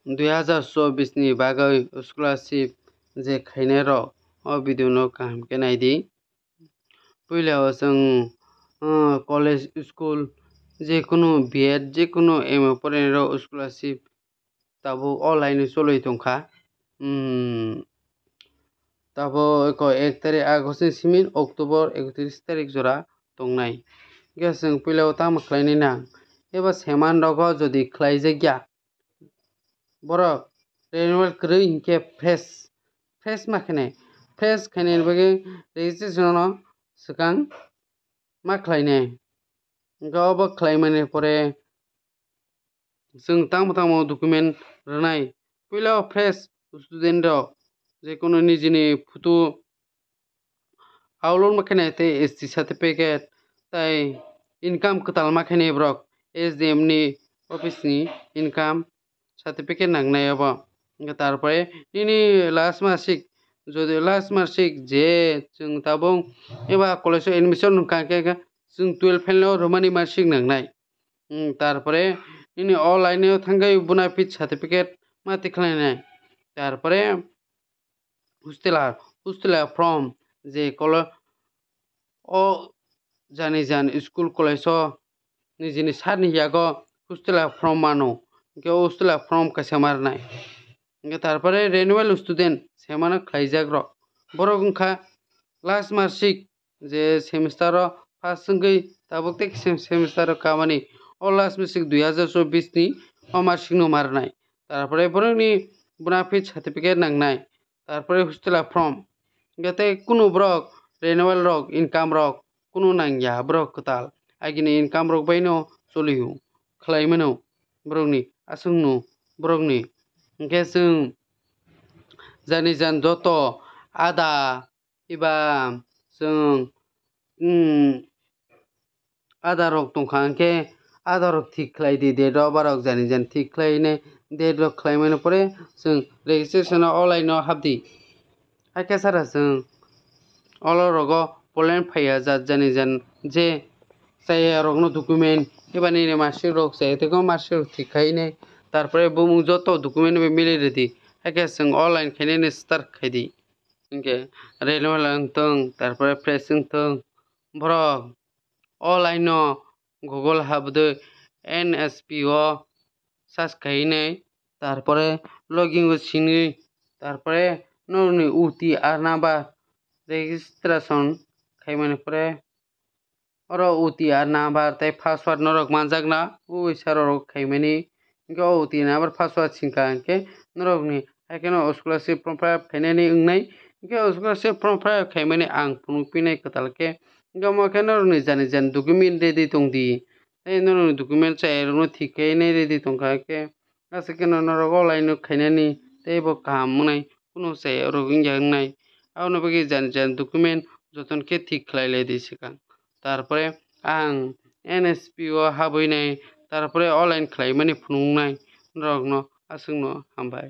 2024 ni bagay scholarship je khainai rok o video no kaham ke naidi puilao jeng college school je kono B.Ed je kono M.A porainai rok scholarship tabo online choloi tongkha tabo 1 tarik August ni simi October 31 tarik jora tongnai hingke jeng puilao tamo khlainai na eba seman rogo jodi khlaijakya borok renewal kwrwi hingke fresh ma khainai fresh khainai ni bagui registration no swkang ma khlainai hingke obo khlaimani pore jeng tamo document rwnai puila o fresh student rok je kono nijini photo upload ma khainai tei ST certificate tei income kwtal ma khainai borok SDM ni office ni income certificate nangnai obo hingke tarpore nini last masik jodi last masik je jeng tabuk eba college o admission wngkha khe jeng 12 fail o romani marksheet nangnai tarpore nini online o thangkhai bonafide certificate ma tik khlainai tarpore hostel from je o jani school college o nijini sar ni yago hostel from mano hingke hostel from kaisa ma rwnai hingke tarpore renewal student semano khlaijak rok borok wngkha last marksheet je semester o pass wngui tabuk tei semester o kamani o last marksheet 2024 ni o marksheet no ma rwnai tarpore borokni bonafide certificate nangnai tarpore hostel from hingke tei kuno borok renewal rok income rok kuno nangya borok kwtal agini income rok bai no choli o khlai mano borokni aswng no borokni hingke chwng jani joto ada eba chwng ada rok tongkha hingke ada rok thik khlai di date o borok jani thik khlainai date rok khlaimani pore chwng registration o online o habdi haike sara chwng olo rogo Poland phaiya jani je chaya rok no document eba nini marksheet rok chaya tongkha o marksheet rok thik khainai tarpore bumung joto document bai mili ready haike chwng online khainani start khaidi hingke renewal wngtong tarpore fresh wngtong borok online o google habdoi NSP o search khainai tarpore login o singui tarpore noroni OTR number registration khaimani pore oro OTR number tei password norok manjakna sar rok khaimani hingke o OTR number password singkha hingke norokni haike no scholarship form fill up khainani wngnai hingke scholarship form fill up khaimani ang phunukphini kwtal khe hingke omo khe norokni jani document ready tongdi tei norokni document chaya rok no thik khainai ready tongkha khe asuk no norok online o khainani tei bo kaham wngnai kuno chaya rok wngya wngnai aboni bagui jani document jotono khe thik khlai laidi swkang tarpore ang NSP o habui nai tarpore online khlaimani phunuknai norok no aswk no hambai।